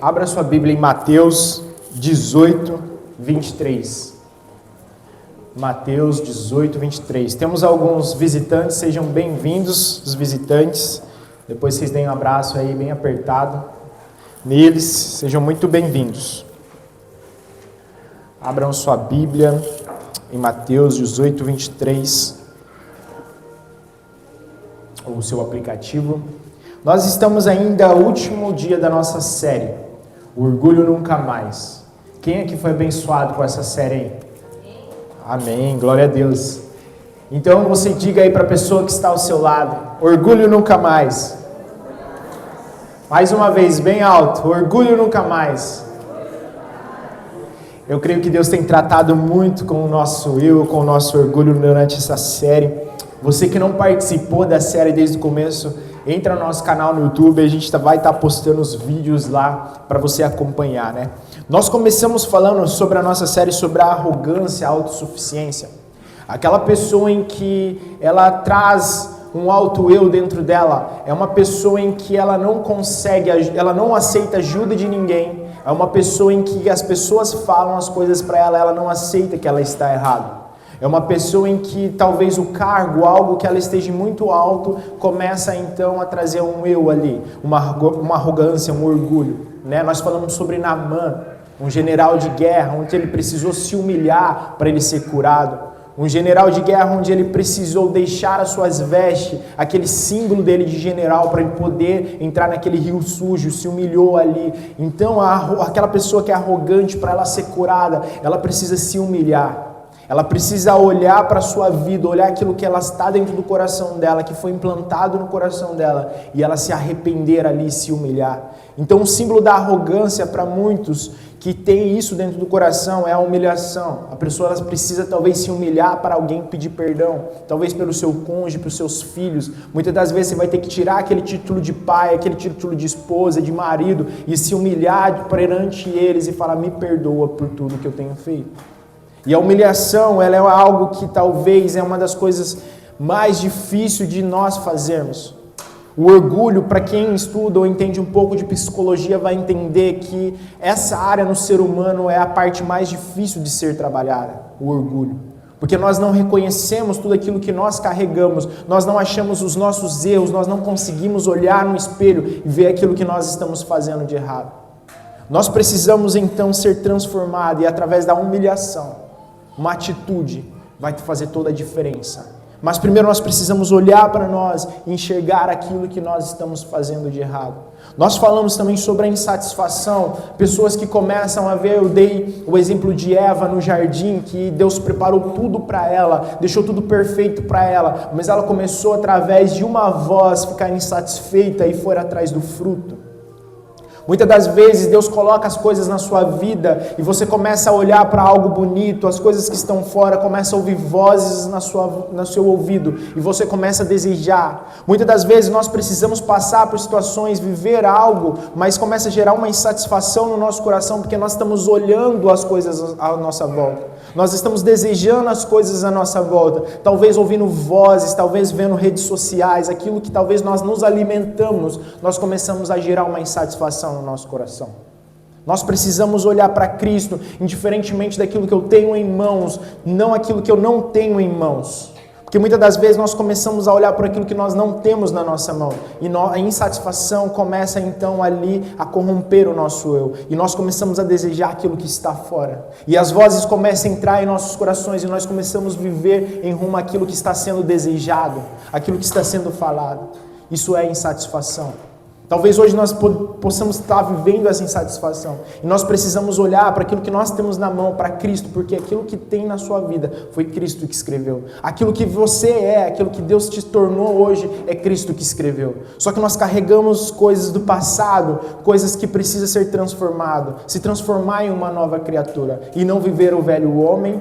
Abra sua Bíblia em Mateus 18, 23. Mateus 18, 23. Temos alguns visitantes, sejam bem-vindos os visitantes. Depois vocês deem um abraço aí bem apertado neles, sejam muito bem-vindos. Abram sua Bíblia em Mateus 18, 23, ou o seu aplicativo. Nós estamos ainda no último dia da nossa série, o Orgulho Nunca Mais. Quem aqui foi abençoado com essa série aí? Amém, glória a Deus. Então você diga aí para a pessoa que está ao seu lado, orgulho nunca mais. Mais uma vez, bem alto, orgulho nunca mais. Eu creio que Deus tem tratado muito com o nosso eu, com o nosso orgulho durante essa série. Você que não participou da série desde o começo, entra no nosso canal no YouTube, a gente vai estar postando os vídeos lá para você acompanhar, né? Nós começamos falando sobre a nossa série sobre a arrogância, a autossuficiência. Aquela pessoa em que ela traz um alto eu dentro dela, é uma pessoa em que ela não consegue, ela não aceita ajuda de ninguém, é uma pessoa em que as pessoas falam as coisas para ela, ela não aceita que ela está errada. É uma pessoa em que talvez o cargo, algo que ela esteja muito alto, começa então a trazer um eu ali, uma arrogância, um orgulho. Né? Nós falamos sobre Naamã, um general de guerra, onde ele precisou se humilhar para ele ser curado. Um general de guerra onde ele precisou deixar as suas vestes, aquele símbolo dele de general, para ele poder entrar naquele rio sujo, se humilhou ali. Então aquela pessoa que é arrogante, para ela ser curada, ela precisa se humilhar. Ela precisa olhar para a sua vida, olhar aquilo que ela está dentro do coração dela, que foi implantado no coração dela, e ela se arrepender ali e se humilhar. Então o símbolo da arrogância para muitos que tem isso dentro do coração é a humilhação. A pessoa ela precisa talvez se humilhar para alguém pedir perdão, talvez pelo seu cônjuge, pelos seus filhos. Muitas das vezes você vai ter que tirar aquele título de pai, aquele título de esposa, de marido, e se humilhar perante eles e falar, me perdoa por tudo que eu tenho feito. E a humilhação, ela é algo que talvez é uma das coisas mais difíceis de nós fazermos. O orgulho, para quem estuda ou entende um pouco de psicologia, vai entender que essa área no ser humano é a parte mais difícil de ser trabalhada, o orgulho. Porque nós não reconhecemos tudo aquilo que nós carregamos, nós não achamos os nossos erros, nós não conseguimos olhar no espelho e ver aquilo que nós estamos fazendo de errado. Nós precisamos então ser transformados e através da humilhação, uma atitude vai fazer toda a diferença. Mas primeiro nós precisamos olhar para nós e enxergar aquilo que nós estamos fazendo de errado. Nós falamos também sobre a insatisfação, pessoas que começam a ver, eu dei o exemplo de Eva no jardim, que Deus preparou tudo para ela, deixou tudo perfeito para ela, mas ela começou através de uma voz ficar insatisfeita e foi atrás do fruto. Muitas das vezes Deus coloca as coisas na sua vida e você começa a olhar para algo bonito, as coisas que estão fora, começa a ouvir vozes no seu ouvido e você começa a desejar. Muitas das vezes nós precisamos passar por situações, viver algo, mas começa a gerar uma insatisfação no nosso coração porque nós estamos olhando as coisas à nossa volta. Nós estamos desejando as coisas à nossa volta, talvez ouvindo vozes, talvez vendo redes sociais, aquilo que talvez nós nos alimentamos, nós começamos a gerar uma insatisfação no nosso coração. Nós precisamos olhar para Cristo, indiferentemente daquilo que eu tenho em mãos, não aquilo que eu não tenho em mãos. Porque muitas das vezes nós começamos a olhar por aquilo que nós não temos na nossa mão. E a insatisfação começa então ali a corromper o nosso eu. E nós começamos a desejar aquilo que está fora. E as vozes começam a entrar em nossos corações e nós começamos a viver em rumo àquilo que está sendo desejado, aquilo que está sendo falado. Isso é insatisfação. Talvez hoje nós possamos estar vivendo essa insatisfação. E nós precisamos olhar para aquilo que nós temos na mão, para Cristo, porque aquilo que tem na sua vida foi Cristo que escreveu. Aquilo que você é, aquilo que Deus te tornou hoje, é Cristo que escreveu. Só que nós carregamos coisas do passado, coisas que precisam ser transformadas, se transformar em uma nova criatura e não viver o velho homem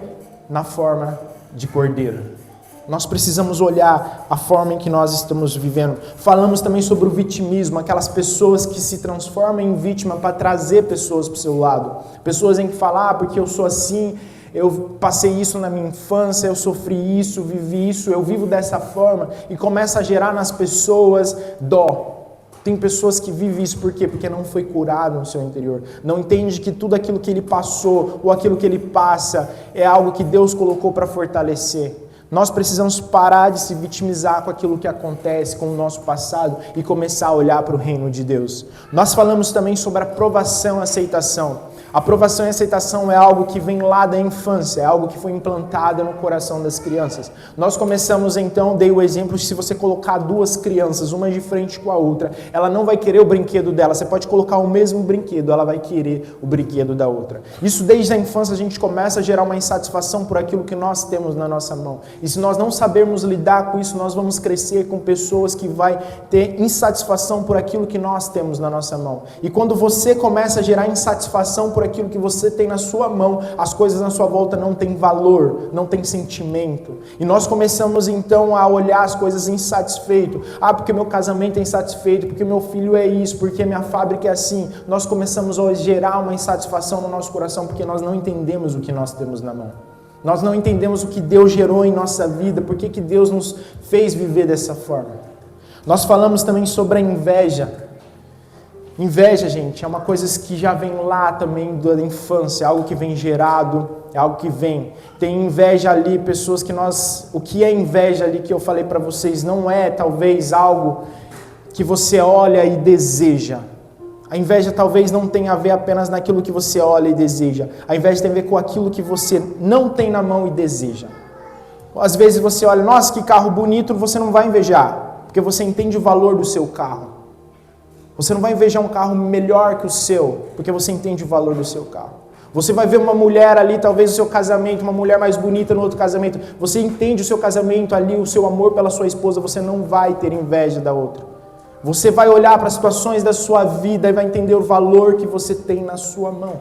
na forma de cordeiro. Nós precisamos olhar a forma em que nós estamos vivendo. Falamos também sobre o vitimismo, aquelas pessoas que se transformam em vítima para trazer pessoas para o seu lado. Pessoas em que falam, porque eu sou assim, eu passei isso na minha infância, eu sofri isso, vivi isso, eu vivo dessa forma. E começa a gerar nas pessoas dó. Tem pessoas que vivem isso por quê? Porque não foi curado no seu interior. Não entende que tudo aquilo que ele passou ou aquilo que ele passa é algo que Deus colocou para fortalecer. Nós precisamos parar de se vitimizar com aquilo que acontece com o nosso passado e começar a olhar para o reino de Deus. Nós falamos também sobre aprovação e aceitação. Aprovação e aceitação é algo que vem lá da infância, é algo que foi implantado no coração das crianças. Nós começamos então, dei o exemplo, se você colocar duas crianças, uma de frente com a outra, ela não vai querer o brinquedo dela, você pode colocar o mesmo brinquedo, ela vai querer o brinquedo da outra. Isso desde a infância a gente começa a gerar uma insatisfação por aquilo que nós temos na nossa mão. E se nós não sabermos lidar com isso, nós vamos crescer com pessoas que vai ter insatisfação por aquilo que nós temos na nossa mão. E quando você começa a gerar insatisfação por aquilo que você tem na sua mão, as coisas na sua volta não têm valor, não têm sentimento. E nós começamos então a olhar as coisas insatisfeito. Porque meu casamento é insatisfeito, porque meu filho é isso, porque minha fábrica é assim. Nós começamos a gerar uma insatisfação no nosso coração porque nós não entendemos o que nós temos na mão. Nós não entendemos o que Deus gerou em nossa vida, por que Deus nos fez viver dessa forma. Nós falamos também sobre a inveja. Inveja, gente, é uma coisa que já vem lá também da infância, é algo que vem gerado, é algo que vem. Tem inveja ali, pessoas que nós... O que é inveja ali que eu falei para vocês não é talvez algo que você olha e deseja. A inveja talvez não tenha a ver apenas naquilo que você olha e deseja. A inveja tem a ver com aquilo que você não tem na mão e deseja. Às vezes você olha, nossa, que carro bonito, você não vai invejar, porque você entende o valor do seu carro. Você não vai invejar um carro melhor que o seu, porque você entende o valor do seu carro. Você vai ver uma mulher ali, talvez o seu casamento, uma mulher mais bonita no outro casamento. Você entende o seu casamento ali, o seu amor pela sua esposa, você não vai ter inveja da outra. Você vai olhar para as situações da sua vida e vai entender o valor que você tem na sua mão.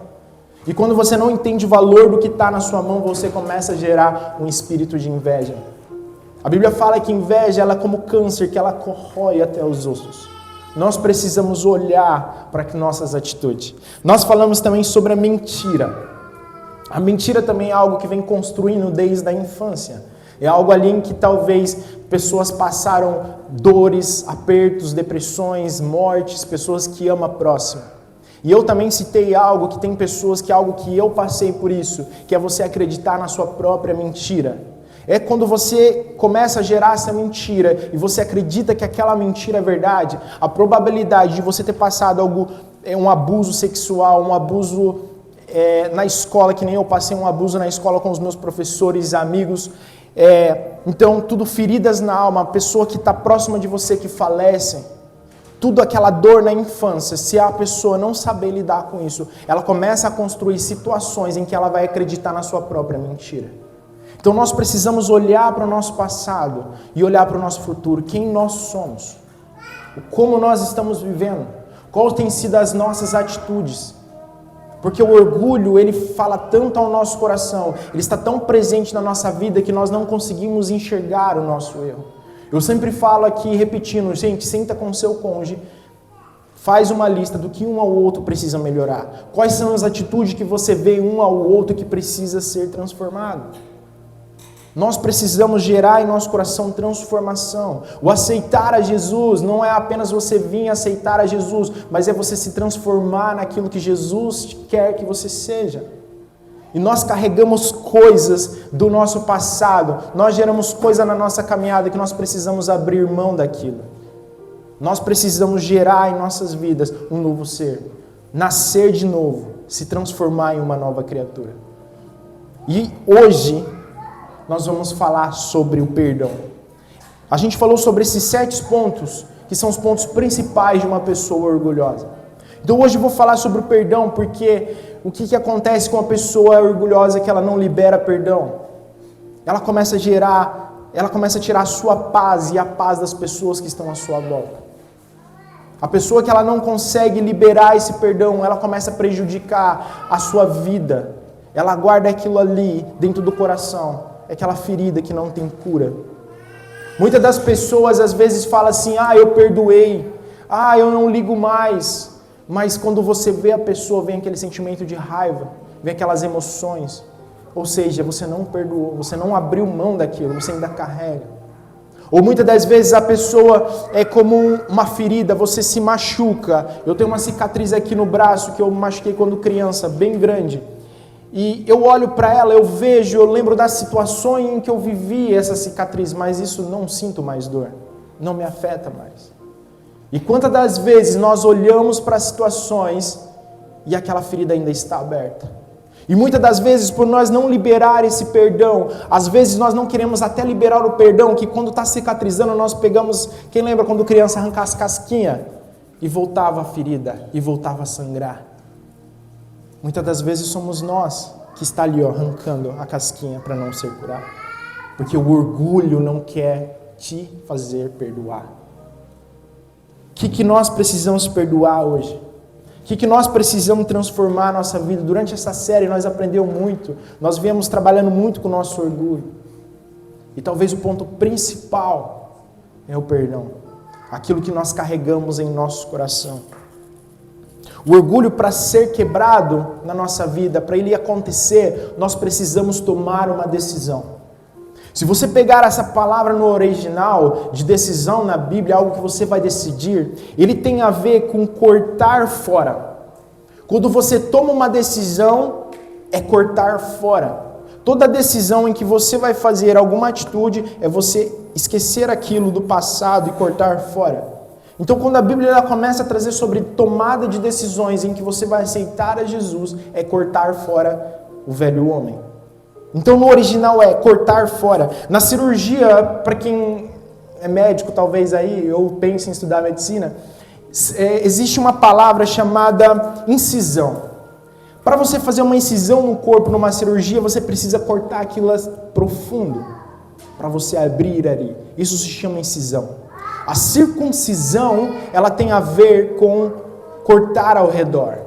E quando você não entende o valor do que está na sua mão, você começa a gerar um espírito de inveja. A Bíblia fala que inveja ela é como câncer, que ela corrói até os ossos. Nós precisamos olhar para nossas atitudes. Nós falamos também sobre a mentira. A mentira também é algo que vem construindo desde a infância. É algo ali em que talvez pessoas passaram dores, apertos, depressões, mortes, pessoas que amam a próxima. E eu também citei algo que tem pessoas que é algo que eu passei por isso, que é você acreditar na sua própria mentira. É quando você começa a gerar essa mentira e você acredita que aquela mentira é verdade, a probabilidade de você ter passado um abuso sexual, um abuso na escola, que nem eu passei um abuso na escola com os meus professores e amigos, então tudo feridas na alma, a pessoa que está próxima de você que falece, tudo aquela dor na infância, se a pessoa não saber lidar com isso, ela começa a construir situações em que ela vai acreditar na sua própria mentira. Então nós precisamos olhar para o nosso passado e olhar para o nosso futuro, quem nós somos, como nós estamos vivendo, quais têm sido as nossas atitudes. Porque o orgulho, ele fala tanto ao nosso coração, ele está tão presente na nossa vida que nós não conseguimos enxergar o nosso erro. Eu sempre falo aqui, repetindo, gente, senta com o seu cônjuge, faz uma lista do que um ao outro precisa melhorar. Quais são as atitudes que você vê um ao outro que precisa ser transformado. Nós precisamos gerar em nosso coração transformação. O aceitar a Jesus não é apenas você vir aceitar a Jesus, mas é você se transformar naquilo que Jesus quer que você seja. E nós carregamos coisas do nosso passado, nós geramos coisa na nossa caminhada que nós precisamos abrir mão daquilo. Nós precisamos gerar em nossas vidas um novo ser, nascer de novo, se transformar em uma nova criatura. E hoje nós vamos falar sobre o perdão. A gente falou sobre esses 7 pontos, que são os pontos principais de uma pessoa orgulhosa. Então hoje eu vou falar sobre o perdão, porque o que acontece com a pessoa orgulhosa que ela não libera perdão? Ela começa a tirar a sua paz e a paz das pessoas que estão à sua volta. A pessoa que ela não consegue liberar esse perdão, ela começa a prejudicar a sua vida. Ela guarda aquilo ali dentro do coração. É aquela ferida que não tem cura. Muitas das pessoas às vezes falam assim, eu perdoei, eu não ligo mais. Mas quando você vê a pessoa, vem aquele sentimento de raiva, vem aquelas emoções. Ou seja, você não perdoou, você não abriu mão daquilo, você ainda carrega. Ou muitas das vezes a pessoa é como uma ferida, você se machuca. Eu tenho uma cicatriz aqui no braço que eu machuquei quando criança, bem grande. E eu olho para ela, eu vejo, eu lembro das situações em que eu vivi essa cicatriz, mas isso não sinto mais dor, não me afeta mais. E quantas das vezes nós olhamos para situações e aquela ferida ainda está aberta? E muitas das vezes, por nós não liberar esse perdão, às vezes nós não queremos até liberar o perdão, que quando está cicatrizando nós pegamos, quem lembra quando criança arrancava as casquinhas? E voltava a ferida, e voltava a sangrar. Muitas das vezes somos nós que está ali arrancando a casquinha para não ser curado. Porque o orgulho não quer te fazer perdoar. O que nós precisamos perdoar hoje? O que nós precisamos transformar a nossa vida? Durante essa série nós aprendemos muito, nós viemos trabalhando muito com o nosso orgulho. E talvez o ponto principal é o perdão. Aquilo que nós carregamos em nosso coração. O orgulho, para ser quebrado na nossa vida, para ele acontecer, nós precisamos tomar uma decisão. Se você pegar essa palavra no original, de decisão na Bíblia, algo que você vai decidir, ele tem a ver com cortar fora. Quando você toma uma decisão, é cortar fora. Toda decisão em que você vai fazer alguma atitude, é você esquecer aquilo do passado e cortar fora. Então, quando a Bíblia ela começa a trazer sobre tomada de decisões em que você vai aceitar a Jesus, é cortar fora o velho homem. Então, no original é cortar fora. Na cirurgia, para quem é médico talvez aí, ou pensa em estudar medicina, existe uma palavra chamada incisão. Para você fazer uma incisão no corpo, numa cirurgia, você precisa cortar aquilo profundo, para você abrir ali. Isso se chama incisão. A circuncisão, ela tem a ver com cortar ao redor.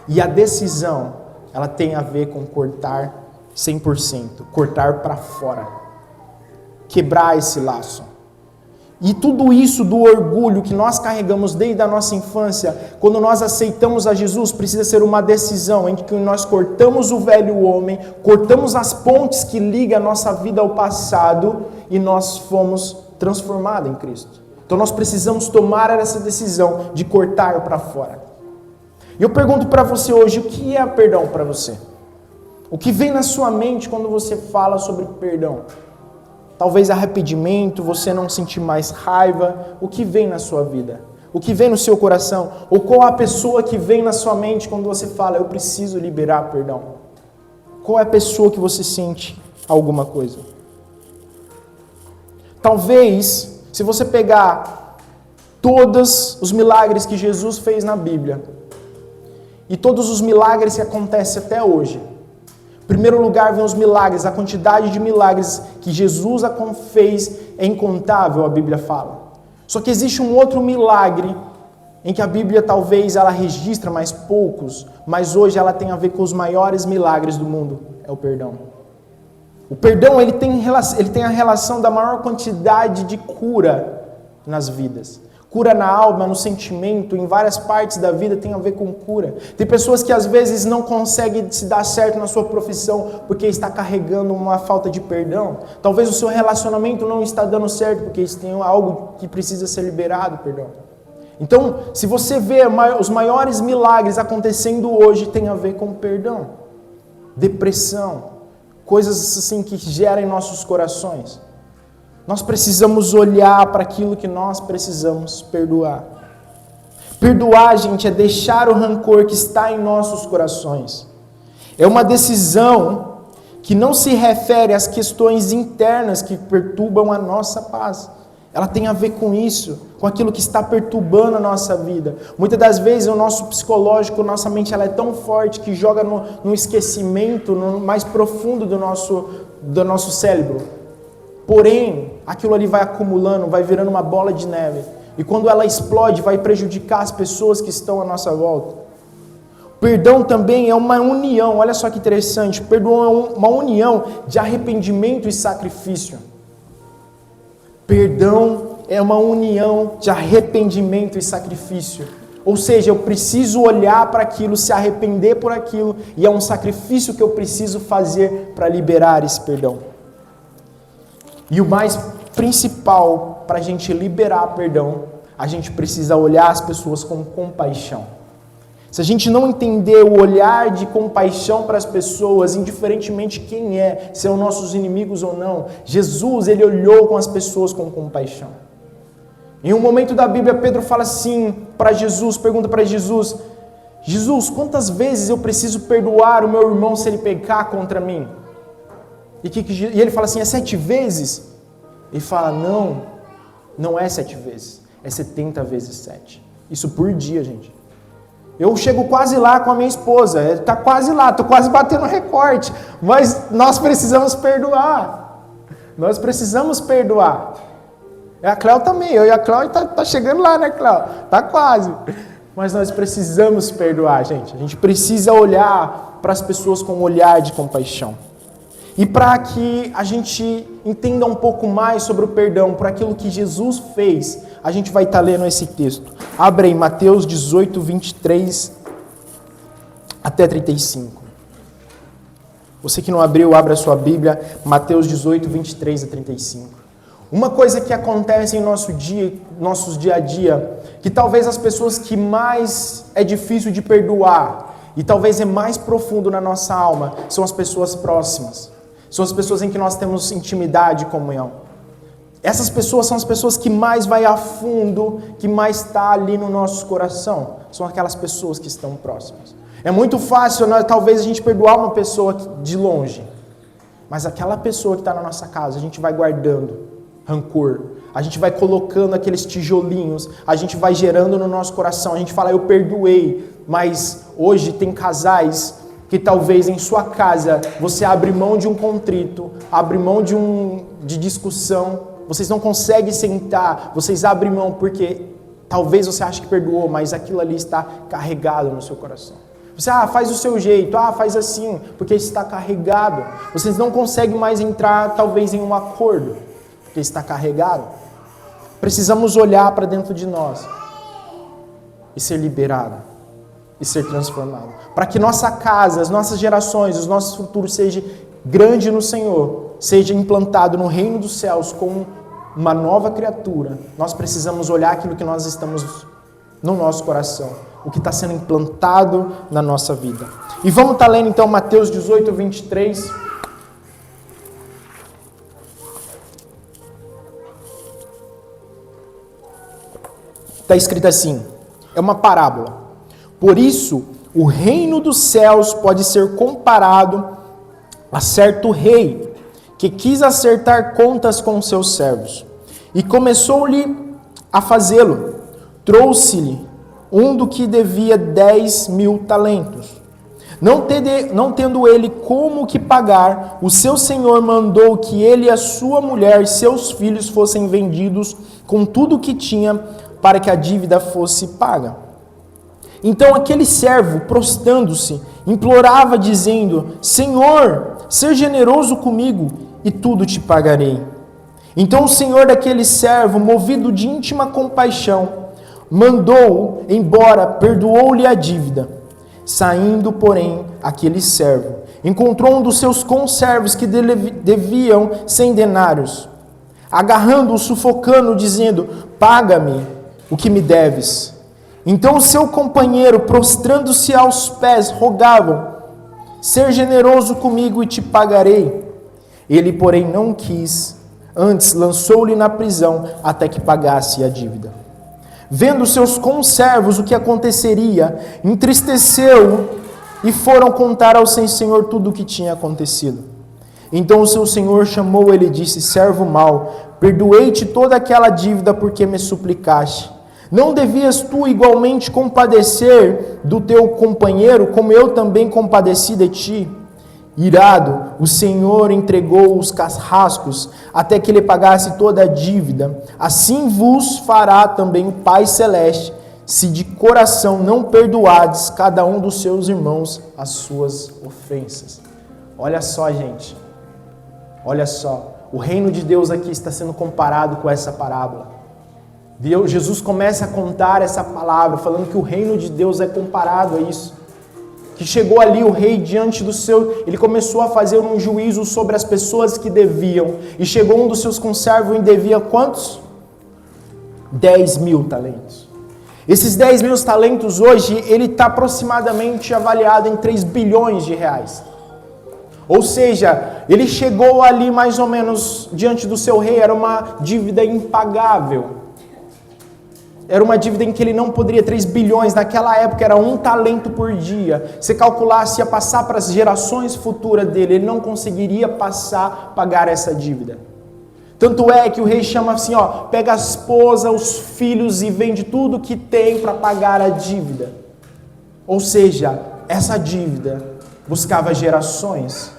E a decisão, ela tem a ver com cortar 100%, cortar para fora, quebrar esse laço. E tudo isso do orgulho que nós carregamos desde a nossa infância, quando nós aceitamos a Jesus, precisa ser uma decisão em que nós cortamos o velho homem, cortamos as pontes que ligam a nossa vida ao passado e nós fomos transformados em Cristo. Então nós precisamos tomar essa decisão de cortar para fora. E eu pergunto para você hoje, o que é perdão para você? O que vem na sua mente quando você fala sobre perdão? Talvez arrependimento, você não sentir mais raiva. O que vem na sua vida? O que vem no seu coração? Ou qual a pessoa que vem na sua mente quando você fala, eu preciso liberar perdão? Qual é a pessoa que você sente alguma coisa? Talvez, se você pegar todos os milagres que Jesus fez na Bíblia, e todos os milagres que acontecem até hoje, em primeiro lugar, vem os milagres, a quantidade de milagres que Jesus fez é incontável, a Bíblia fala. Só que existe um outro milagre em que a Bíblia talvez ela registra mais poucos, mas hoje ela tem a ver com os maiores milagres do mundo, é o perdão. O perdão ele tem a relação da maior quantidade de cura nas vidas. Cura na alma, no sentimento, em várias partes da vida tem a ver com cura. Tem pessoas que às vezes não conseguem se dar certo na sua profissão porque está carregando uma falta de perdão. Talvez o seu relacionamento não está dando certo porque tem algo que precisa ser liberado, perdão. Então, se você vê os maiores milagres acontecendo hoje, tem a ver com perdão. Depressão, coisas assim que geram em nossos corações. Nós precisamos olhar para aquilo que nós precisamos perdoar. Perdoar, gente, é deixar o rancor que está em nossos corações. É uma decisão que não se refere às questões internas que perturbam a nossa paz. Ela tem a ver com isso, com aquilo que está perturbando a nossa vida. Muitas das vezes o nosso psicológico, nossa mente ela é tão forte que joga no esquecimento, no mais profundo do nosso cérebro. Porém, aquilo ali vai acumulando, vai virando uma bola de neve. E quando ela explode, vai prejudicar as pessoas que estão à nossa volta. Perdão também é uma união, olha só que interessante. Perdão é uma união de arrependimento e sacrifício. Perdão é uma união de arrependimento e sacrifício. Ou seja, eu preciso olhar para aquilo, se arrepender por aquilo, e é um sacrifício que eu preciso fazer para liberar esse perdão. E o mais principal para a gente liberar perdão, a gente precisa olhar as pessoas com compaixão. Se a gente não entender o olhar de compaixão para as pessoas, indiferentemente quem é, se são nossos inimigos ou não, Jesus, ele olhou com as pessoas com compaixão. Em um momento da Bíblia, Pedro fala assim para Jesus, pergunta para Jesus, Jesus, quantas vezes eu preciso perdoar o meu irmão se ele pecar contra mim? E ele fala assim, é 7 vezes? Ele fala, não é 7 vezes, é 70 vezes 7. Isso por dia, gente. Eu chego quase lá com a minha esposa, está quase lá, estou quase batendo recorde, mas nós precisamos perdoar. Nós precisamos perdoar. A Cléo também, eu e a Cléo está chegando lá, né, Cléo? Está quase. Mas nós precisamos perdoar, gente. A gente precisa olhar para as pessoas com um olhar de compaixão. E para que a gente entenda um pouco mais sobre o perdão, por aquilo que Jesus fez, a gente vai estar lendo esse texto. Abre aí Mateus 18, 23 até 35. Você que não abriu, abra a sua Bíblia, Mateus 18, 23 a 35. Uma coisa que acontece em nossos dia a dia, que talvez as pessoas que mais é difícil de perdoar, e talvez é mais profundo na nossa alma, são as pessoas próximas. São as pessoas em que nós temos intimidade e comunhão. Essas pessoas são as pessoas que mais vai a fundo, que mais está ali no nosso coração. São aquelas pessoas que estão próximas. É muito fácil, talvez, a gente perdoar uma pessoa de longe. Mas aquela pessoa que está na nossa casa, a gente vai guardando rancor. A gente vai colocando aqueles tijolinhos. A gente vai gerando no nosso coração. A gente fala, eu perdoei. Mas hoje tem casais que talvez em sua casa você abre mão de um contrito, abre mão de discussão, vocês não conseguem sentar, vocês abrem mão porque talvez você ache que perdoou, mas aquilo ali está carregado no seu coração. Você, faz do seu jeito, faz assim, porque está carregado. Vocês não conseguem mais entrar talvez em um acordo, porque está carregado. Precisamos olhar para dentro de nós e ser liberado. E ser transformado. Para que nossa casa, as nossas gerações, os nossos futuros seja grande no Senhor, seja implantado no reino dos céus como uma nova criatura, nós precisamos olhar aquilo que nós estamos no nosso coração, o que está sendo implantado na nossa vida. E vamos estar lendo então Mateus 18, 23. Está escrito assim, é uma parábola. Por isso, o reino dos céus pode ser comparado a certo rei que quis acertar contas com seus servos. E começou-lhe a fazê-lo. Trouxe-lhe um do que devia 10.000 talentos. Não tendo ele como que pagar, o seu senhor mandou que ele, a sua mulher e seus filhos fossem vendidos com tudo o que tinha para que a dívida fosse paga. Então aquele servo, prostrando-se, implorava, dizendo, Senhor, ser generoso comigo, e tudo te pagarei. Então o senhor daquele servo, movido de íntima compaixão, mandou-o embora, perdoou-lhe a dívida. Saindo, porém, aquele servo, encontrou um dos seus conservos que deviam 100 denários. Agarrando-o, sufocando, dizendo, paga-me o que me deves. Então o seu companheiro, prostrando-se aos pés, rogavam, ser generoso comigo e te pagarei. Ele, porém, não quis, antes lançou-lhe na prisão até que pagasse a dívida. Vendo seus conservos o que aconteceria, entristeceu e foram contar ao seu senhor tudo o que tinha acontecido. Então o seu senhor chamou ele e disse, servo mau, perdoei-te toda aquela dívida porque me suplicaste. Não devias tu igualmente compadecer do teu companheiro, como eu também compadeci de ti? Irado, o Senhor entregou os carrascos até que ele pagasse toda a dívida. Assim vos fará também o Pai Celeste, se de coração não perdoardes cada um dos seus irmãos as suas ofensas. Olha só, gente. Olha só. O reino de Deus aqui está sendo comparado com essa parábola. Jesus começa a contar essa palavra, falando que o reino de Deus é comparado a isso. que chegou ali o rei diante do seu... Ele começou a fazer um juízo sobre as pessoas que deviam. E chegou um dos seus conservos e devia quantos? 10.000 talentos. Esses 10.000 talentos hoje, ele está aproximadamente avaliado em 3 bilhões de reais. Ou seja, ele chegou ali mais ou menos diante do seu rei, era uma dívida impagável. Era uma dívida em que ele não poderia, 3 bilhões, naquela época era 1 talento por dia. Se calculasse, ia passar para as gerações futuras dele, ele não conseguiria pagar essa dívida. Tanto é que o rei chama assim, ó, pega a esposa, os filhos e vende tudo que tem para pagar a dívida. Ou seja, essa dívida buscava gerações.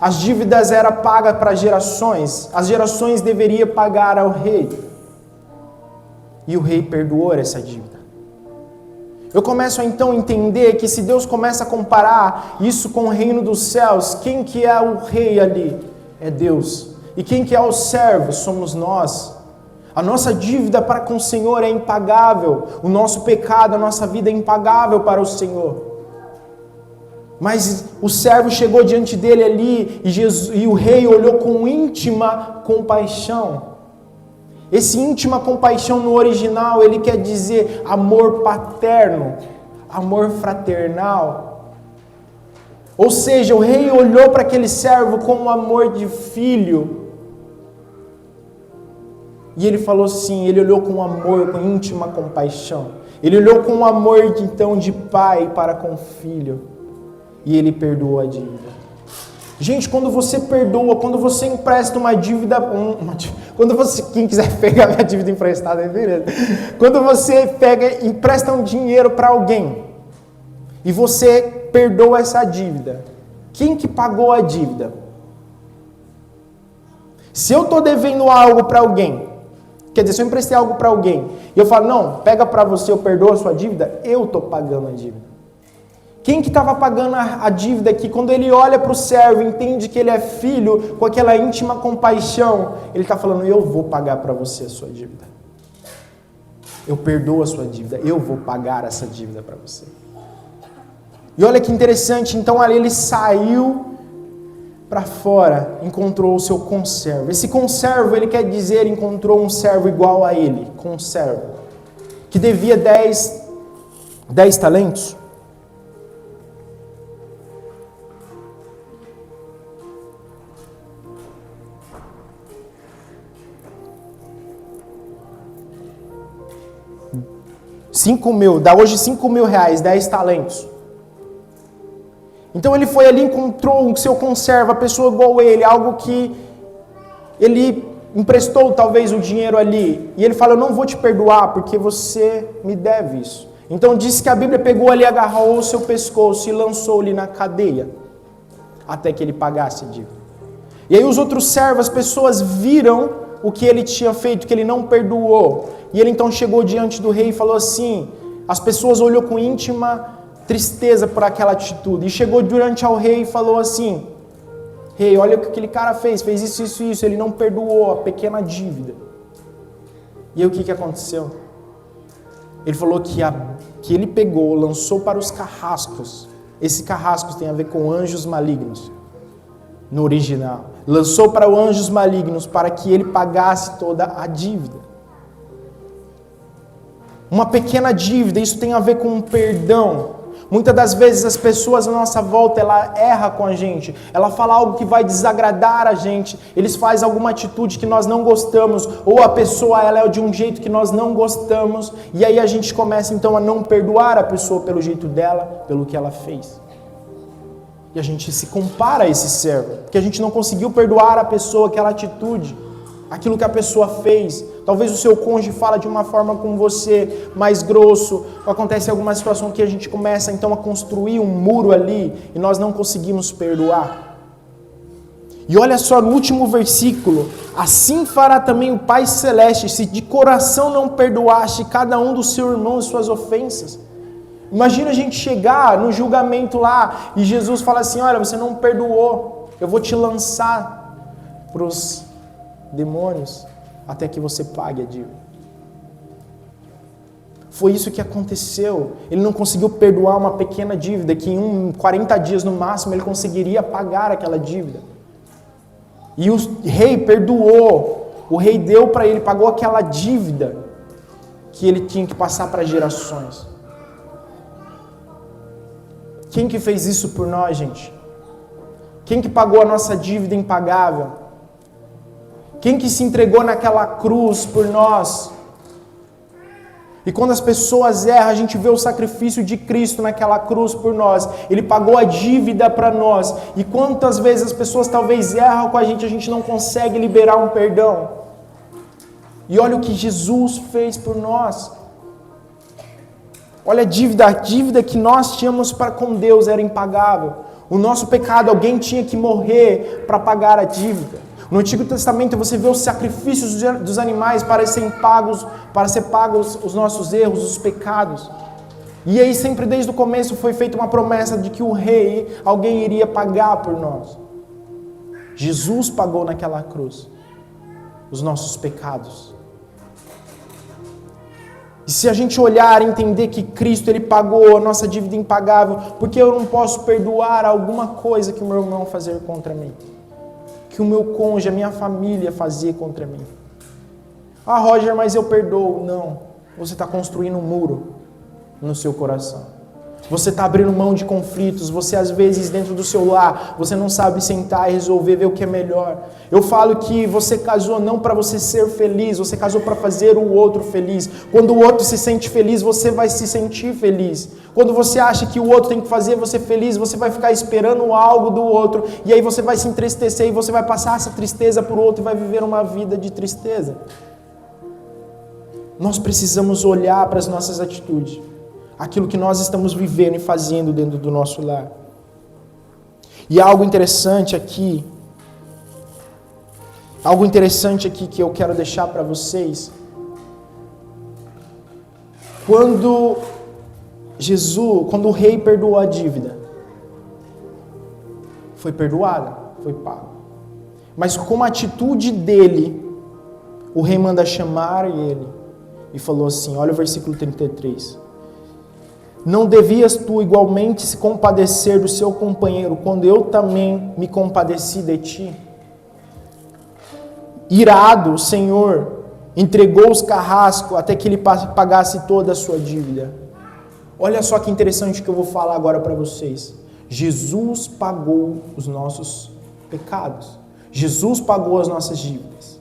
As dívidas eram pagas para gerações. As gerações deveriam pagar ao rei. E o rei perdoou essa dívida. Eu começo a então entender que se Deus começa a comparar isso com o reino dos céus, quem que é o rei ali? É Deus. E quem que é o servo? Somos nós. A nossa dívida para com o Senhor é impagável. O nosso pecado, a nossa vida é impagável para o Senhor. Mas o servo chegou diante dele ali e o rei olhou com íntima compaixão. Esse íntima compaixão no original, ele quer dizer amor paterno, amor fraternal. Ou seja, o rei olhou para aquele servo com um amor de filho. E ele falou assim, ele olhou com amor, com íntima compaixão. Ele olhou com amor então de pai para com o filho. E ele perdoou a dívida. Gente, quando você perdoa, quando você empresta uma dívida, quando você, quem quiser pegar minha dívida emprestada, beleza. Quando você empresta um dinheiro para alguém e você perdoa essa dívida, quem que pagou a dívida? Se eu estou devendo algo para alguém, quer dizer, se eu emprestei algo para alguém e eu falo, não, pega para você, eu perdoo a sua dívida, eu estou pagando a dívida. Quem que estava pagando a dívida aqui? Quando ele olha para o servo, entende que ele é filho, com aquela íntima compaixão, ele está falando, eu vou pagar para você a sua dívida. Eu perdoo a sua dívida, eu vou pagar essa dívida para você. E olha que interessante, então ali ele saiu para fora, encontrou o seu conservo. Esse conservo, ele quer dizer, encontrou um servo igual a ele, conservo, que devia 10 talentos. Dá hoje 5 mil reais, 10 talentos. Então ele foi ali e encontrou o seu conservo, a pessoa igual a ele, algo que ele emprestou talvez o dinheiro ali. E ele fala, eu não vou te perdoar porque você me deve isso. Então disse que a Bíblia pegou ali, agarrou o seu pescoço e lançou-lhe na cadeia, até que ele pagasse a dívida. E aí os outros servos, as pessoas viram o que ele tinha feito, que ele não perdoou. E ele então chegou diante do rei e falou assim, as pessoas olhou com íntima tristeza por aquela atitude. E chegou durante ao rei e falou assim, rei, olha o que aquele cara fez isso, isso, isso, ele não perdoou a pequena dívida. E aí o que aconteceu? Ele falou que ele pegou, lançou para os carrascos. Esse carrasco tem a ver com anjos malignos. No original. Lançou para os anjos malignos para que ele pagasse toda a dívida. Uma pequena dívida, isso tem a ver com um perdão. Muitas das vezes as pessoas à nossa volta, ela erra com a gente, ela fala algo que vai desagradar a gente, eles fazem alguma atitude que nós não gostamos, ou a pessoa ela é de um jeito que nós não gostamos, e aí a gente começa então a não perdoar a pessoa pelo jeito dela, pelo que ela fez. E a gente se compara a esse servo, porque a gente não conseguiu perdoar a pessoa, aquela atitude, aquilo que a pessoa fez. Talvez o seu cônjuge fala de uma forma com você mais grosso, ou acontece alguma situação que a gente começa então a construir um muro ali e nós não conseguimos perdoar. E olha só no último versículo, assim fará também o Pai Celeste, se de coração não perdoaste cada um do seu irmão as suas ofensas. Imagina a gente chegar no julgamento lá e Jesus fala assim, olha, você não perdoou, eu vou te lançar para os demônios até que você pague a dívida. Foi isso que aconteceu. Ele não conseguiu perdoar uma pequena dívida, que em 40 dias no máximo ele conseguiria pagar aquela dívida. E o rei perdoou. O rei deu para ele, pagou aquela dívida que ele tinha que passar para gerações. Quem que fez isso por nós, gente? Quem que pagou a nossa dívida impagável? Quem que se entregou naquela cruz por nós? E quando as pessoas erram, a gente vê o sacrifício de Cristo naquela cruz por nós. Ele pagou a dívida para nós. E quantas vezes as pessoas talvez erram com a gente não consegue liberar um perdão. E olha o que Jesus fez por nós. Olha a dívida que nós tínhamos para com Deus era impagável. O nosso pecado, alguém tinha que morrer para pagar a dívida. No Antigo Testamento você vê os sacrifícios dos animais para ser pagos os nossos erros, os pecados. E aí sempre desde o começo foi feita uma promessa de que o rei, alguém iria pagar por nós. Jesus pagou naquela cruz os nossos pecados. E se a gente olhar e entender que Cristo ele pagou a nossa dívida impagável, porque eu não posso perdoar alguma coisa que o meu irmão fazer contra mim? Que o meu cônjuge, a minha família fazia contra mim. Ah, Roger, mas eu perdoo. Não, você está construindo um muro no seu coração. Você está abrindo mão de conflitos. Você às vezes dentro do seu lar, você não sabe sentar e resolver, ver o que é melhor. Eu falo que você casou não para você ser feliz, você casou para fazer o outro feliz. Quando o outro se sente feliz, você vai se sentir feliz. Quando você acha que o outro tem que fazer você feliz, você vai ficar esperando algo do outro, e aí você vai se entristecer e você vai passar essa tristeza para o outro e vai viver uma vida de tristeza. Nós precisamos olhar para as nossas atitudes, aquilo que nós estamos vivendo e fazendo dentro do nosso lar. E algo interessante aqui que eu quero deixar para vocês. Quando o rei perdoou a dívida, foi perdoada, foi pago. Mas com a atitude dele, o rei manda chamar ele e falou assim, olha o versículo 33. Não devias tu igualmente se compadecer do seu companheiro, quando eu também me compadeci de ti? Irado, o Senhor entregou os carrascos até que ele pagasse toda a sua dívida. Olha só que interessante que eu vou falar agora para vocês. Jesus pagou os nossos pecados. Jesus pagou as nossas dívidas.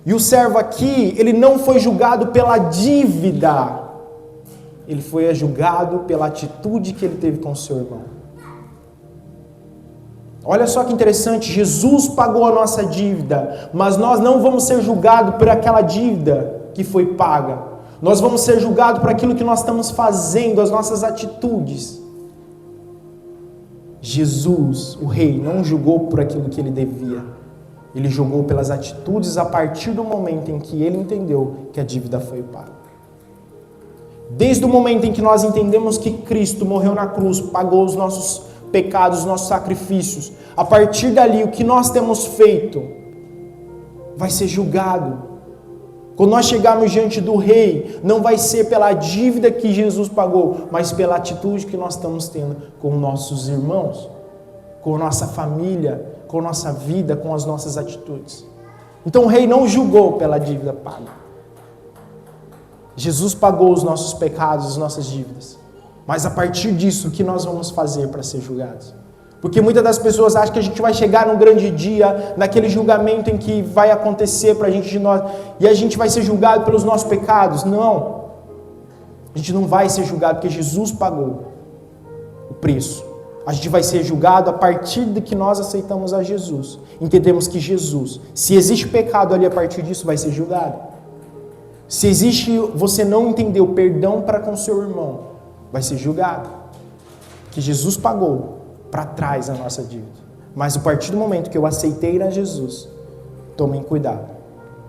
E o servo aqui, ele não foi julgado pela dívida. Ele foi julgado pela atitude que ele teve com o seu irmão. Olha só que interessante, Jesus pagou a nossa dívida, mas nós não vamos ser julgados por aquela dívida que foi paga. Nós vamos ser julgados por aquilo que nós estamos fazendo, as nossas atitudes. Jesus, o rei, não julgou por aquilo que ele devia. Ele julgou pelas atitudes a partir do momento em que ele entendeu que a dívida foi paga. Desde o momento em que nós entendemos que Cristo morreu na cruz, pagou os nossos pecados, os nossos sacrifícios, a partir dali o que nós temos feito vai ser julgado. Quando nós chegarmos diante do rei, não vai ser pela dívida que Jesus pagou, mas pela atitude que nós estamos tendo com nossos irmãos, com a nossa família, com a nossa vida, com as nossas atitudes. Então o rei não julgou pela dívida paga. Jesus pagou os nossos pecados, as nossas dívidas. Mas a partir disso, o que nós vamos fazer para ser julgados? Porque muitas das pessoas acham que a gente vai chegar num grande dia, naquele julgamento em que vai acontecer para a gente de nós, e a gente vai ser julgado pelos nossos pecados. Não. A gente não vai ser julgado porque Jesus pagou o preço. A gente vai ser julgado a partir de que nós aceitamos a Jesus. Entendemos que Jesus, se existe pecado ali a partir disso, vai ser julgado. Se existe, você não entendeu perdão para com seu irmão, vai ser julgado. Que Jesus pagou para trás a nossa dívida. Mas a partir do momento que eu aceitei a Jesus, tomem cuidado.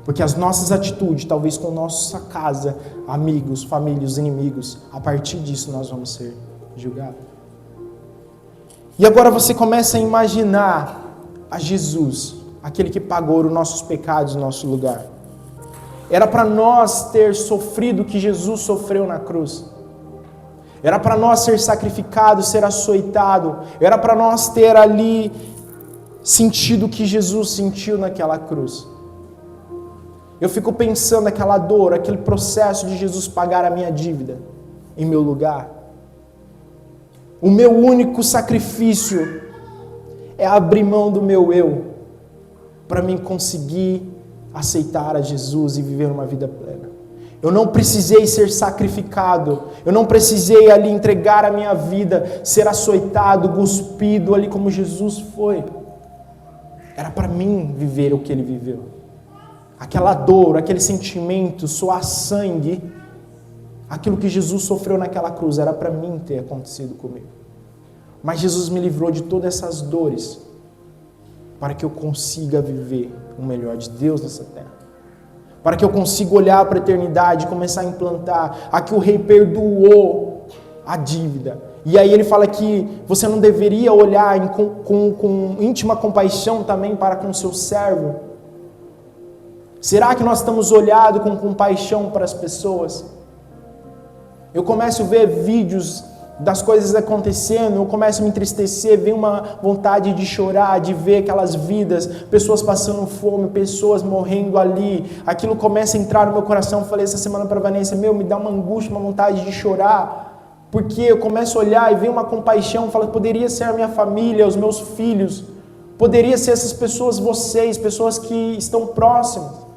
Porque as nossas atitudes, talvez com nossa casa, amigos, famílias, inimigos, a partir disso nós vamos ser julgados. E agora você começa a imaginar a Jesus, aquele que pagou os nossos pecados no nosso lugar. Era para nós ter sofrido o que Jesus sofreu na cruz. Era para nós ser sacrificado, ser açoitado. Era para nós ter ali sentido o que Jesus sentiu naquela cruz. Eu fico pensando naquela dor, aquele processo de Jesus pagar a minha dívida em meu lugar. O meu único sacrifício é abrir mão do meu eu para mim conseguir aceitar a Jesus e viver uma vida plena. Eu não precisei ser sacrificado, eu não precisei ali entregar a minha vida, ser açoitado, cuspido ali como Jesus foi. Era para mim viver o que ele viveu. Aquela dor, aquele sentimento, suar sangue, aquilo que Jesus sofreu naquela cruz, era para mim ter acontecido comigo. Mas Jesus me livrou de todas essas dores, para que eu consiga viver o melhor de Deus nessa terra. Para que eu consiga olhar para a eternidade e começar a implantar. Aqui o rei perdoou a dívida. E aí ele fala que você não deveria olhar com íntima compaixão também para com o seu servo. Será que nós estamos olhando com compaixão para as pessoas? Eu começo a ver vídeos das coisas acontecendo, eu começo a me entristecer, vem uma vontade de chorar, de ver aquelas vidas, pessoas passando fome, pessoas morrendo ali, aquilo começa a entrar no meu coração. Eu falei essa semana para a Vanessa, me dá uma angústia, uma vontade de chorar, porque eu começo a olhar e vem uma compaixão, falo, poderia ser a minha família, os meus filhos, poderia ser essas pessoas, vocês, pessoas que estão próximas.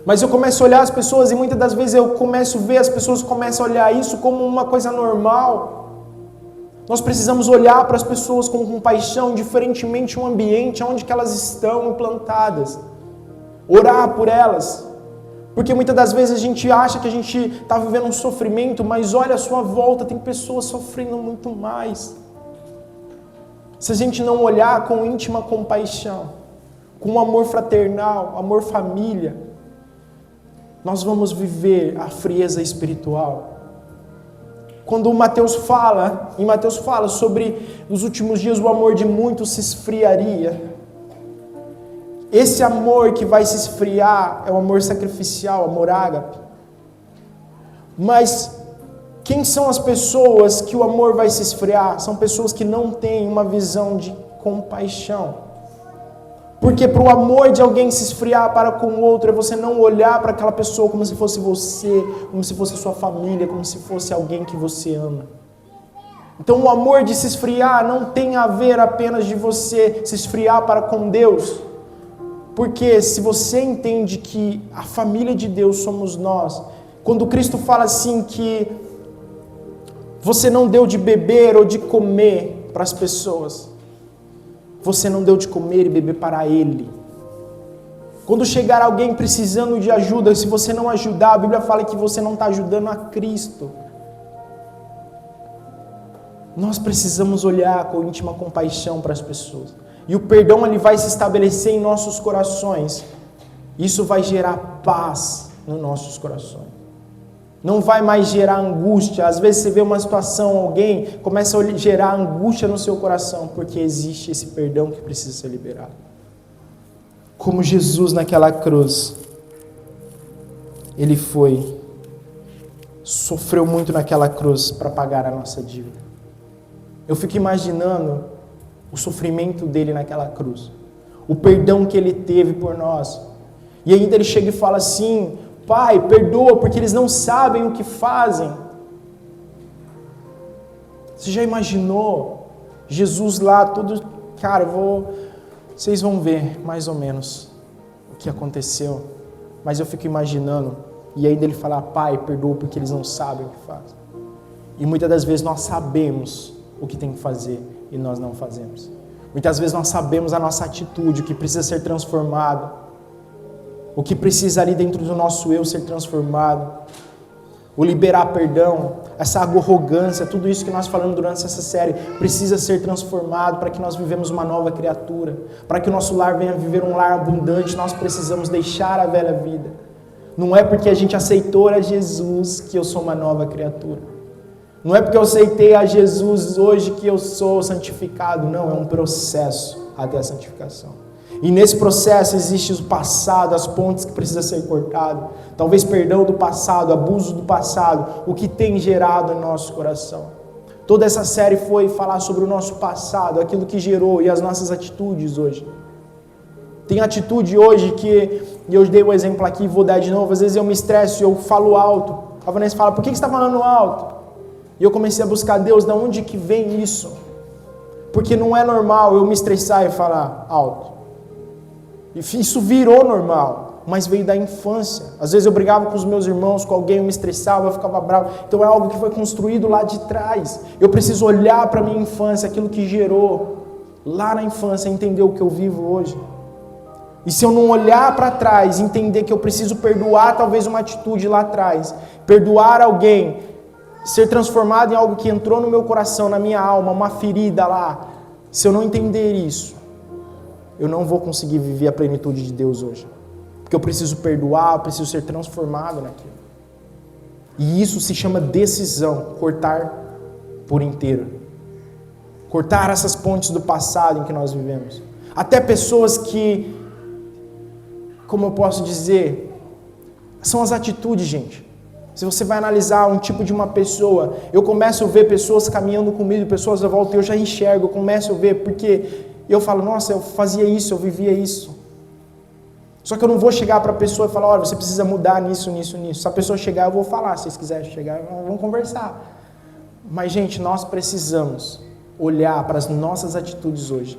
Mas eu começo a olhar as pessoas e muitas das vezes eu começo a ver as pessoas começam a olhar isso como uma coisa normal. Nós precisamos olhar para as pessoas com compaixão, diferentemente o ambiente onde que elas estão implantadas. Orar por elas. Porque muitas das vezes a gente acha que a gente está vivendo um sofrimento, mas olha à sua volta, tem pessoas sofrendo muito mais. Se a gente não olhar com íntima compaixão, com amor fraternal, amor família, nós vamos viver a frieza espiritual. Quando Mateus fala sobre nos últimos dias o amor de muitos se esfriaria. Esse amor que vai se esfriar é o amor sacrificial, o amor ágape. Mas quem são as pessoas que o amor vai se esfriar? São pessoas que não têm uma visão de compaixão. Porque para o amor de alguém se esfriar para com o outro, é você não olhar para aquela pessoa como se fosse você, como se fosse sua família, como se fosse alguém que você ama. Então o amor de se esfriar não tem a ver apenas de você se esfriar para com Deus. Porque se você entende que a família de Deus somos nós, quando Cristo fala assim que você não deu de beber ou de comer para as pessoas, você não deu de comer e beber para Ele. Quando chegar alguém precisando de ajuda, se você não ajudar, a Bíblia fala que você não está ajudando a Cristo. Nós precisamos olhar com íntima compaixão para as pessoas. E o perdão ele vai se estabelecer em nossos corações. Isso vai gerar paz nos nossos corações. Não vai mais gerar angústia. Às vezes você vê uma situação, alguém começa a gerar angústia no seu coração, porque existe esse perdão que precisa ser liberado. Como Jesus naquela cruz, ele sofreu muito naquela cruz para pagar a nossa dívida. Eu fico imaginando o sofrimento dele naquela cruz, o perdão que ele teve por nós. E ainda ele chega e fala assim: Pai, perdoa, porque eles não sabem o que fazem. Você já imaginou Jesus lá, todo... Cara, vocês vão ver mais ou menos o que aconteceu. Mas eu fico imaginando, e ainda ele fala: Pai, perdoa, porque eles não sabem o que fazem. E muitas das vezes nós sabemos o que tem que fazer e nós não fazemos. Muitas vezes nós sabemos a nossa atitude, o que precisa ser transformado. O que precisa ali dentro do nosso eu ser transformado. O liberar perdão, essa arrogância, tudo isso que nós falamos durante essa série, precisa ser transformado para que nós vivemos uma nova criatura. Para que o nosso lar venha viver um lar abundante, nós precisamos deixar a velha vida. Não é porque a gente aceitou a Jesus que eu sou uma nova criatura. Não é porque eu aceitei a Jesus hoje que eu sou santificado. Não, é um processo até a santificação. E nesse processo existe o passado, as pontes que precisam ser cortadas. Talvez perdão do passado, abuso do passado, o que tem gerado em nosso coração. Toda essa série foi falar sobre o nosso passado, aquilo que gerou e as nossas atitudes hoje. Tem atitude hoje que, e eu dei um exemplo aqui e vou dar de novo, às vezes eu me estresso e eu falo alto. A Vanessa fala, por que você está falando alto? E eu comecei a buscar Deus, de onde que vem isso? Porque não é normal eu me estressar e falar alto. Isso virou normal, mas veio da infância. Às vezes eu brigava com os meus irmãos, com alguém, eu me estressava, eu ficava bravo. Então é algo que foi construído lá de trás. Eu preciso olhar para a minha infância, aquilo que gerou lá na infância, entender o que eu vivo hoje. E se eu não olhar para trás, entender que eu preciso perdoar talvez uma atitude lá atrás, perdoar alguém, ser transformado em algo que entrou no meu coração, na minha alma, uma ferida lá, se eu não entender isso, eu não vou conseguir viver a plenitude de Deus hoje. Porque eu preciso perdoar, eu preciso ser transformado naquilo. E isso se chama decisão, cortar por inteiro. Cortar essas pontes do passado em que nós vivemos. Até pessoas que, como eu posso dizer, são as atitudes, gente. Se você vai analisar um tipo de uma pessoa, eu começo a ver pessoas caminhando comigo, pessoas à volta, eu já enxergo, eu começo a ver, porque eu falo, nossa, eu fazia isso, eu vivia isso. Só que eu não vou chegar para a pessoa e falar, olha, você precisa mudar nisso, nisso, nisso. Se a pessoa chegar, eu vou falar, se vocês quiserem chegar, vamos conversar. Mas, gente, nós precisamos olhar para as nossas atitudes hoje.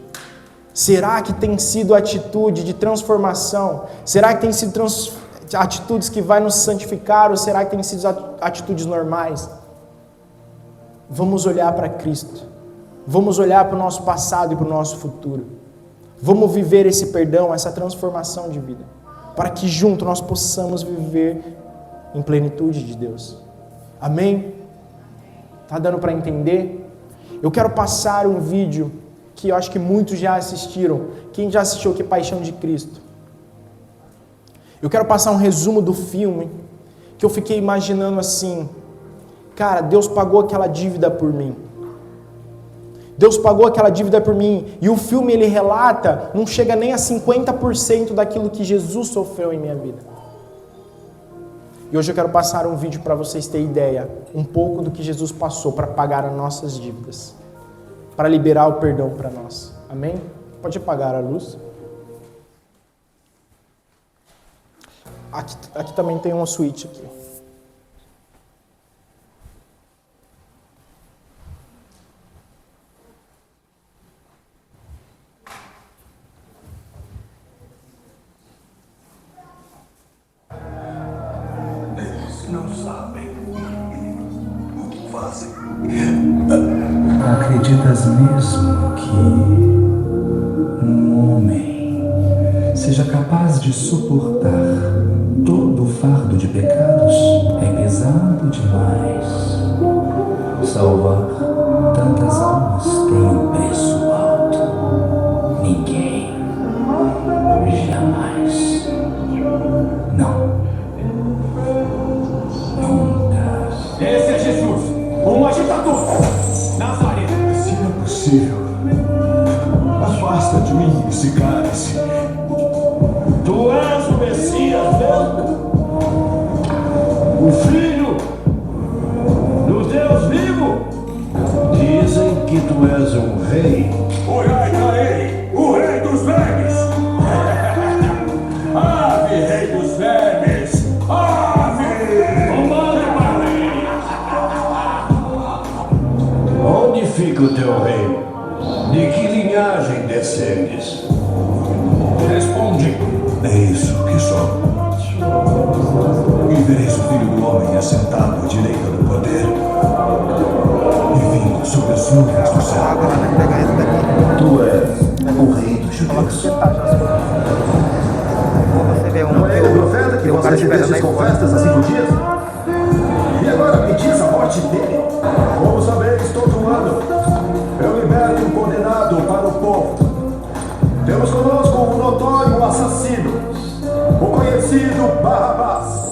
Será que tem sido atitude de transformação? Será que tem sido atitudes que vai nos santificar? Ou será que tem sido atitudes normais? Vamos olhar para Cristo. Vamos olhar para o nosso passado e para o nosso futuro. Vamos viver esse perdão, essa transformação de vida. Para que junto nós possamos viver em plenitude de Deus. Amém? Tá dando para entender? Eu quero passar um vídeo que eu acho que muitos já assistiram. Quem já assistiu aqui Paixão de Cristo? Eu quero passar um resumo do filme, que eu fiquei imaginando assim, cara, Deus pagou aquela dívida por mim. Deus pagou aquela dívida por mim. E o filme, ele relata, não chega nem a 50% daquilo que Jesus sofreu em minha vida. E hoje eu quero passar um vídeo para vocês terem ideia, um pouco do que Jesus passou para pagar as nossas dívidas. Para liberar o perdão para nós. Amém? Pode apagar a luz. Aqui também tem uma suíte aqui. Eles não sabem o que fazem. Acreditas mesmo que um homem seja capaz de suportar todo o fardo de pecados? É pesado demais. Salvar tantas almas tem um preço alto. Ninguém, jamais, não, nunca. Esse é Jesus, um agitador, Nazareno. Se é possível, afasta de mim esse cálice. Tu és o Messias mesmo? O Filho do Deus vivo? Dizem que tu és um rei. Olhai para ele, o Rei dos Vermes! Ave, Rei dos Vermes! Ave! Comanda para ele! Onde fica o teu reino? De que linhagem descendes? Responde. É isso que sou. E vereis o Filho do Homem assentado à direita do poder e vindo sobre as nuvens do céu. Tu és o rei dos judeus. Você vê Não é ele o profeta que você te vestes com festas há 5 dias? E agora me diz a morte dele? Como sabeis, todo ano eu libero um condenado para o povo. Temos conosco um notório assassino, o conhecido Barrabás.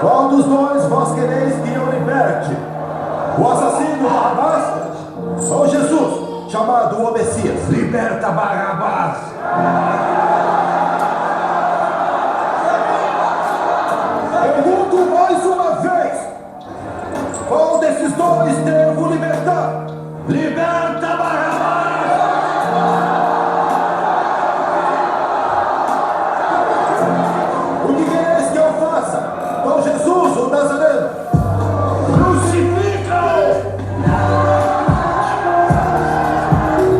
Qual dos dois vós quereis que eu liberte? O assassino Barrabás ou Jesus? chamado o Messias. Liberta Barrabás. Pergunto mais uma vez. Qual desses dois devo libertar? Liberta Barrabás. O que queres que eu faça com Jesus, o Nazareno? Crucifica-o!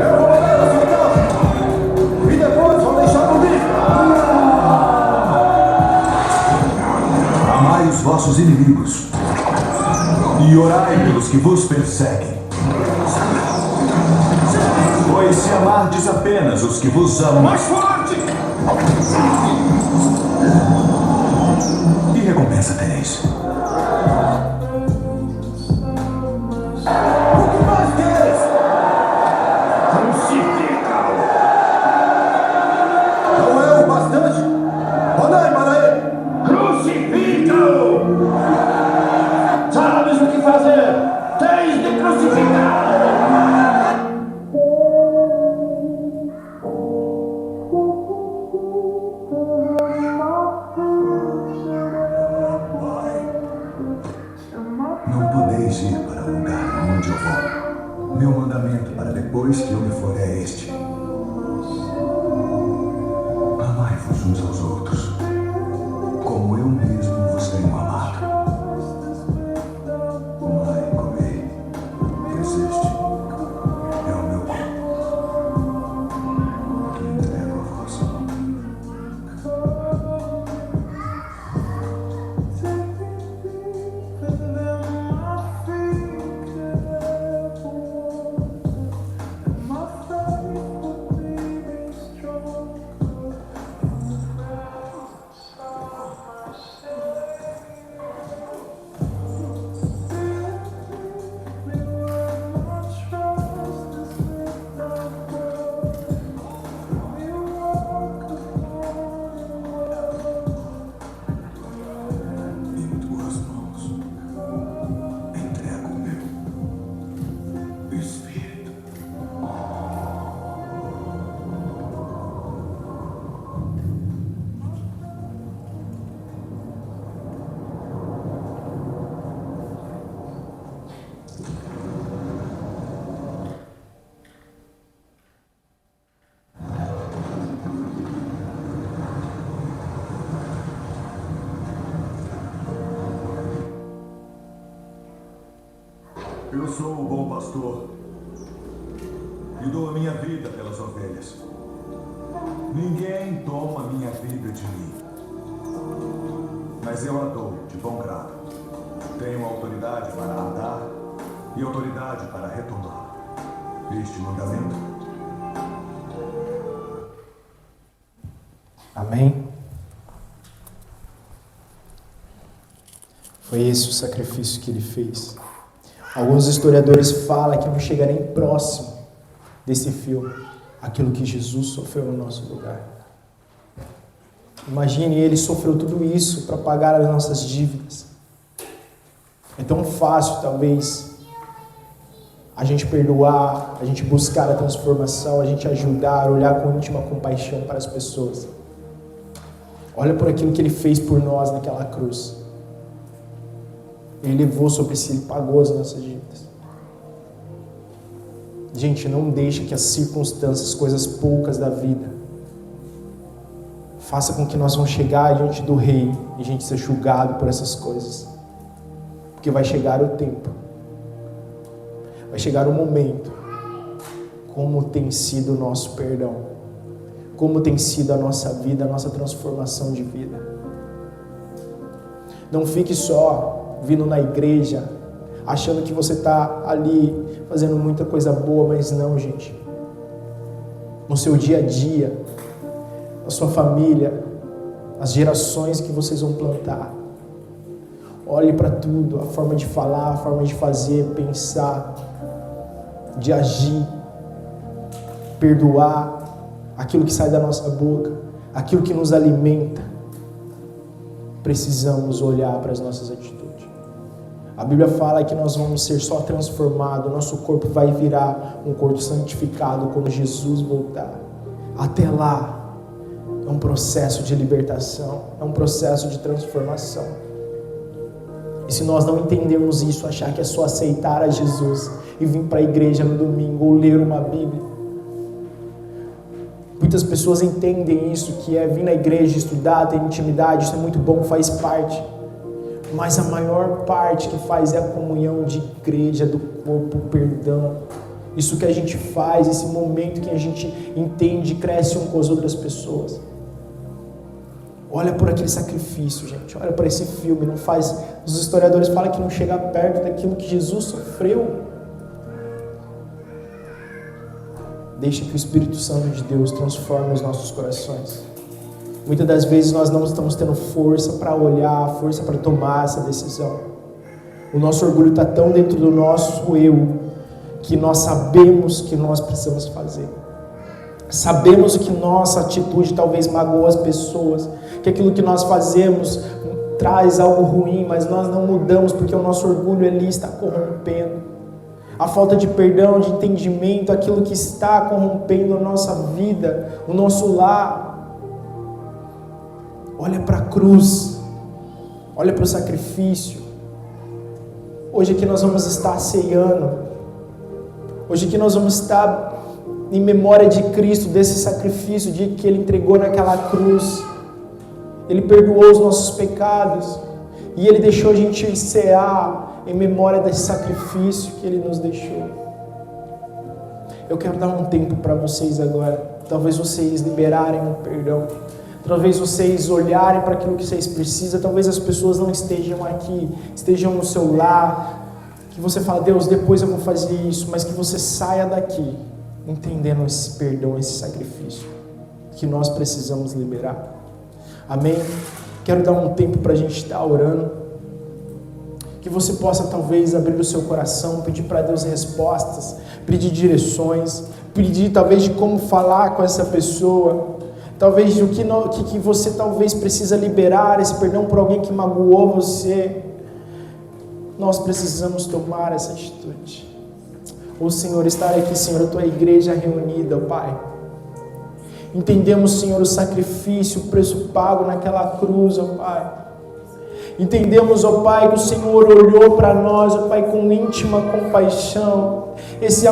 Eu vou mandar açoitá-lo e depois vou deixá-lo livre. Amai os vossos inimigos e orai pelos que vos perseguem. Pois se amardes apenas os que vos amam, mais forte! Que recompensa tereis? O que mais queres? Crucifica-o! Não é o bastante? Olhai para ele! Crucifica-o! Sabes o que fazer? Tens de crucificá-lo! Não podeis ir para o lugar onde eu vou. Meu mandamento para depois que eu me for é este: amai-vos uns aos outros, como eu mesmo vos tenho amado. Amai e comei, pois este é o meu corpo, que entrego a vós. Em tuas mãos entrego o meu espírito. Eu sou o bom pastor e dou a minha vida pelas ovelhas. Ninguém toma a minha vida de mim, mas eu a dou de bom grado. Tenho autoridade para a dar e autoridade para retomar. Este mandamento. Amém? Foi esse o sacrifício que ele fez. Alguns historiadores falam que não chega nem próximo desse filme, aquilo que Jesus sofreu no nosso lugar. Imagine, ele sofreu tudo isso para pagar as nossas dívidas. É tão fácil, talvez, a gente perdoar, a gente buscar a transformação, a gente ajudar, olhar com íntima compaixão para as pessoas. Olha por aquilo que ele fez por nós naquela cruz. Ele levou sobre si, ele pagou as nossas dívidas. Gente, não deixe que as circunstâncias, coisas poucas da vida, faça com que nós vamos chegar diante do Rei e a gente seja julgado por essas coisas. Porque vai chegar o tempo, vai chegar o momento, como tem sido o nosso perdão, como tem sido a nossa vida, a nossa transformação de vida. Não fique só vindo na igreja, achando que você está ali fazendo muita coisa boa, mas não, gente. No seu dia a dia, na sua família, as gerações que vocês vão plantar. Olhe para tudo, a forma de falar, a forma de fazer, pensar, de agir, perdoar, aquilo que sai da nossa boca, aquilo que nos alimenta. Precisamos olhar para as nossas atitudes. A Bíblia fala que nós vamos ser só transformados, nosso corpo vai virar um corpo santificado quando Jesus voltar. Até lá, é um processo de libertação, é um processo de transformação. E se nós não entendermos isso, achar que é só aceitar a Jesus e vir para a igreja no domingo ou ler uma Bíblia. Muitas pessoas entendem isso, que é vir na igreja, estudar, ter intimidade, isso é muito bom, faz parte. Mas a maior parte que faz é a comunhão de igreja, do corpo, o perdão. Isso que a gente faz, esse momento que a gente entende e cresce um com as outras pessoas. Olha por aquele sacrifício, gente. Olha por esse filme. Não faz. Os historiadores falam que não chega perto daquilo que Jesus sofreu. Deixa que o Espírito Santo de Deus transforme os nossos corações. Muitas das vezes nós não estamos tendo força para olhar, força para tomar essa decisão. O nosso orgulho está tão dentro do nosso eu que nós sabemos que nós precisamos fazer. Sabemos que nossa atitude talvez magoa as pessoas, que aquilo que nós fazemos traz algo ruim, mas nós não mudamos porque o nosso orgulho ali está corrompendo. A falta de perdão, de entendimento, aquilo que está corrompendo a nossa vida, o nosso lar. Olha para a cruz, olha para o sacrifício. Hoje aqui nós vamos estar ceando, hoje aqui nós vamos estar em memória de Cristo, desse sacrifício, de que Ele entregou naquela cruz. Ele perdoou os nossos pecados e Ele deixou a gente cear em memória desse sacrifício que Ele nos deixou. Eu quero dar um tempo para vocês agora, talvez vocês liberarem o perdão, talvez vocês olharem para aquilo que vocês precisam, talvez as pessoas não estejam aqui, estejam no seu lar, que você fala, Deus, depois eu vou fazer isso, mas que você saia daqui entendendo esse perdão, esse sacrifício que nós precisamos liberar. Amém? Quero dar um tempo para a gente estar orando, que você possa talvez abrir o seu coração, pedir para Deus respostas, pedir direções, pedir talvez de como falar com essa pessoa, talvez do que você talvez precisa liberar, esse perdão por alguém que magoou você. Nós precisamos tomar essa atitude. O Senhor, estar aqui, Senhor, a tua igreja reunida, Pai. Entendemos, Senhor, o sacrifício, o preço pago naquela cruz, ó Pai. Entendemos, ó Pai, que o Senhor olhou para nós, ó Pai, com íntima compaixão. Esse